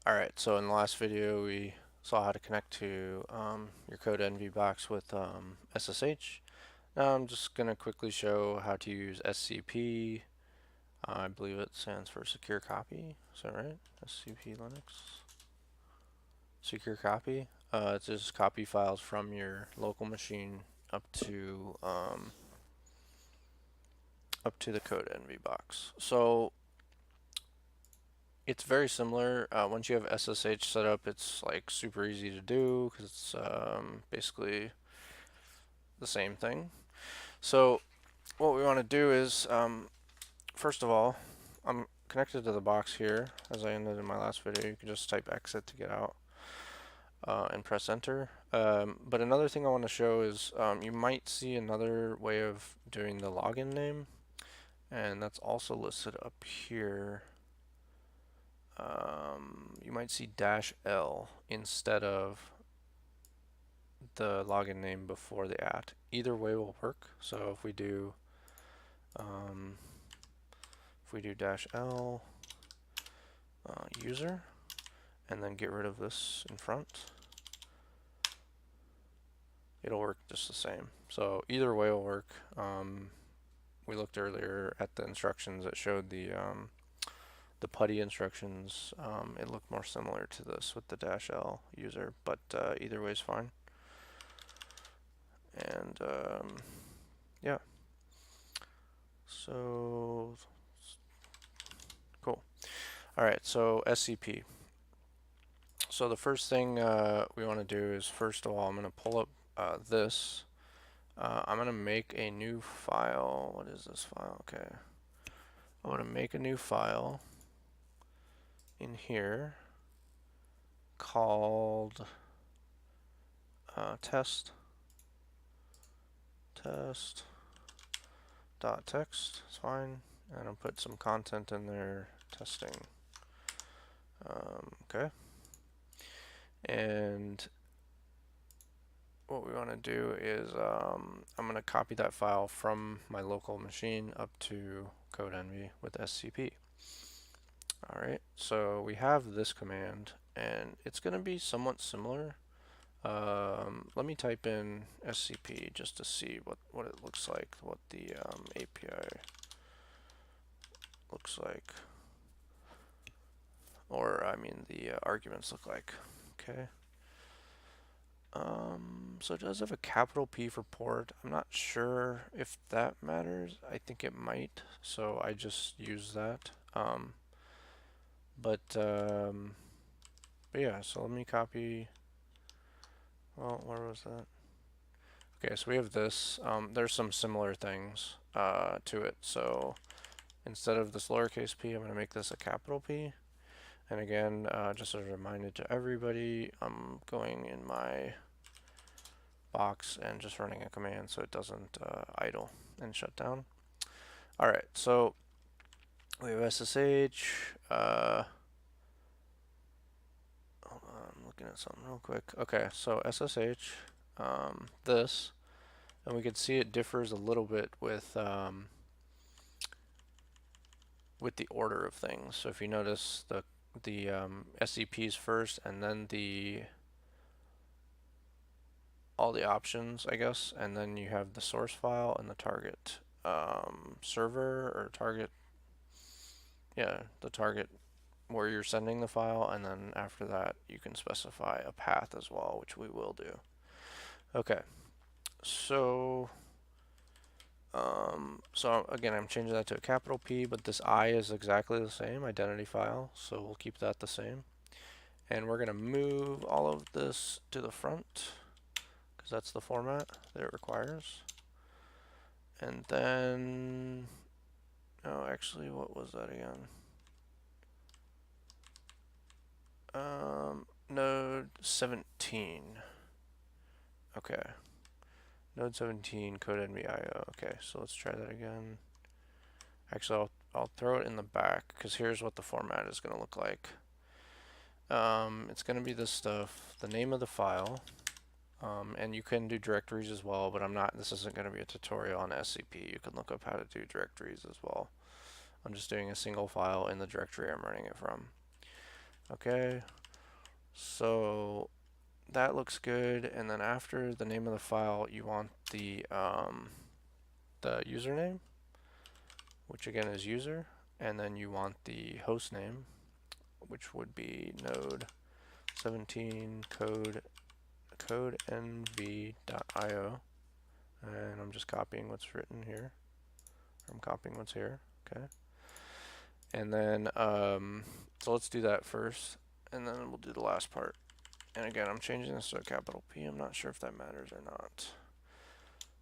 Alright, so in the last video we saw how to connect to your Codenvy box with SSH. Now I'm just going to quickly show how to use SCP. I believe it stands for Secure Copy. Is that right? SCP Linux. Secure Copy. It's just copy files from your local machine up to the Codenvy box. So it's very similar. Once you have SSH set up, it's like super easy to do because it's basically the same thing. So what we want to do is, first of all, I'm connected to the box here. As I ended in my last video, you can just type exit to get out and press enter. But another thing I want to show is you might see another way of doing the login name, and that's also listed up here. You might see -L instead of the login name before the @ Either way will work. So if we do -L user and then get rid of this in front, it'll work just the same. So either way will work. We looked earlier at the instructions that showed the PuTTY instructions. It looked more similar to this with the -L user, but either way is fine. And yeah, so cool. Alright, so SCP. So the first thing we want to do is, first of all, I'm going to pull up this. I'm going to make a new file. What is this file? Okay. I want to make a new file in here called test.txt. It's fine. And I'll put some content in there, testing. Okay. And what we want to do is I'm going to copy that file from my local machine up to Codenvy with SCP. Alright, so we have this command, and it's going to be somewhat similar. Let me type in SCP just to see what it looks like, what the API looks like, or I mean the arguments look like. Okay. So it does have a capital P for port. I'm not sure if that matters. I think it might, so I just use that. But yeah, so let me copy. Well, where was that? Okay, so we have this. There's some similar things to it. So instead of this lowercase p, I'm going to make this a capital P. And again, just as a reminder to everybody, I'm going in my box and just running a command so it doesn't idle and shut down. Alright, so we have SSH. Hold on, I'm looking at something real quick. Okay, so SSH, this, and we can see it differs a little bit with the order of things. So if you notice, the SCPs first, and then all the options, I guess, and then you have the source file and the target server, or target, yeah, the target where you're sending the file, and then after that you can specify a path as well, which we will do. Okay, so so again, I'm changing that to a capital P, but this I is exactly the same, identity file, so we'll keep that the same. And we're going to move all of this to the front, because that's the format that it requires. And then, oh, actually, what was that again? Node 17. Okay. Node 17, Codenvy IO. Okay, so let's try that again. Actually, I'll throw it in the back, because here's what the format is going to look like. It's going to be this stuff, the name of the file, and you can do directories as well, but this isn't going to be a tutorial on SCP. You can look up how to do directories as well. I'm just doing a single file in the directory I'm running it from. Okay, so that looks good. And then after the name of the file, you want the username, which again is user, and then you want the host name, which would be node 17 codenvy.io, and I'm just copying what's written here. I'm copying what's here. Okay, and then so let's do that first, and then we'll do the last part. And again, I'm changing this to a capital P. I'm not sure if that matters or not.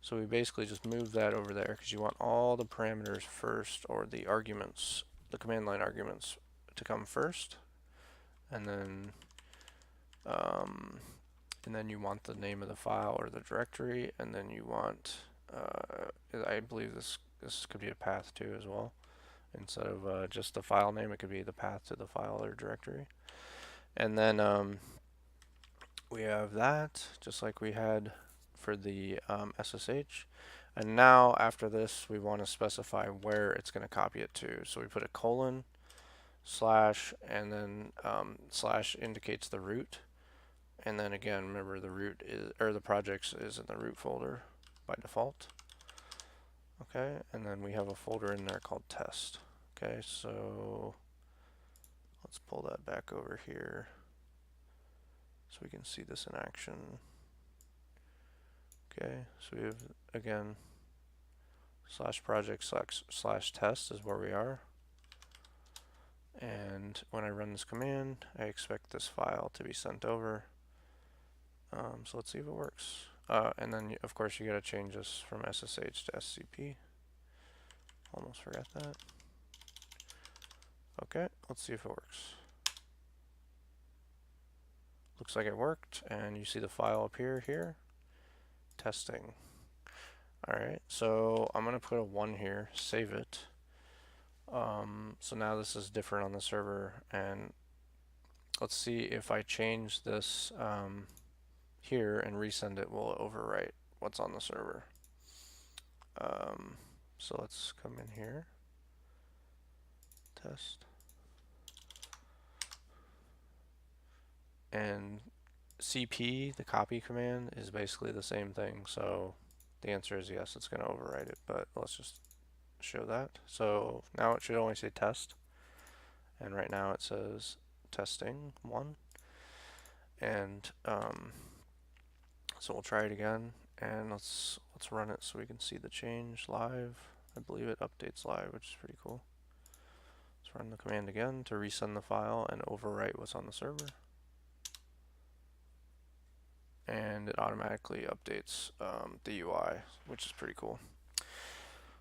So we basically just move that over there because you want all the parameters first, or the arguments, the command line arguments, to come first, and then you want the name of the file or the directory, and then you want I believe this could be a path too as well. Instead of just the file name, it could be the path to the file or directory. And then we have that, just like we had for the SSH. And now after this, we want to specify where it's going to copy it to. So we put a colon, slash, and then slash indicates the root. And then again, remember the root is, or the projects is in the root folder by default. Okay, and then we have a folder in there called test. Okay, so let's pull that back over here so we can see this in action. Okay, so we have, again, slash project slash test is where we are. And when I run this command, I expect this file to be sent over. So let's see if it works. And then, of course, you got to change this from SSH to SCP. Almost forgot that. Okay, let's see if it works. Looks like it worked, and you see the file appear here. Testing. Alright, so I'm going to put a 1 here, save it. So now this is different on the server, and let's see if I change this here and resend it, will it overwrite what's on the server. So let's come in here, test, and CP, the copy command, is basically the same thing, so the answer is yes, it's going to overwrite it, but let's just show that. So now it should only say test, and right now it says testing 1, and so we'll try it again, and let's run it so we can see the change live. I believe it updates live, which is pretty cool. Let's run the command again to resend the file and overwrite what's on the server. And it automatically updates the UI, which is pretty cool.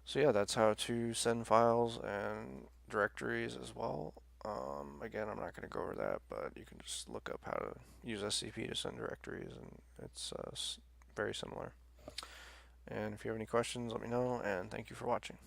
So yeah, that's how to send files and directories as well. Again, I'm not going to go over that, but you can just look up how to use SCP to send directories, and it's very similar. And if you have any questions, let me know, and thank you for watching.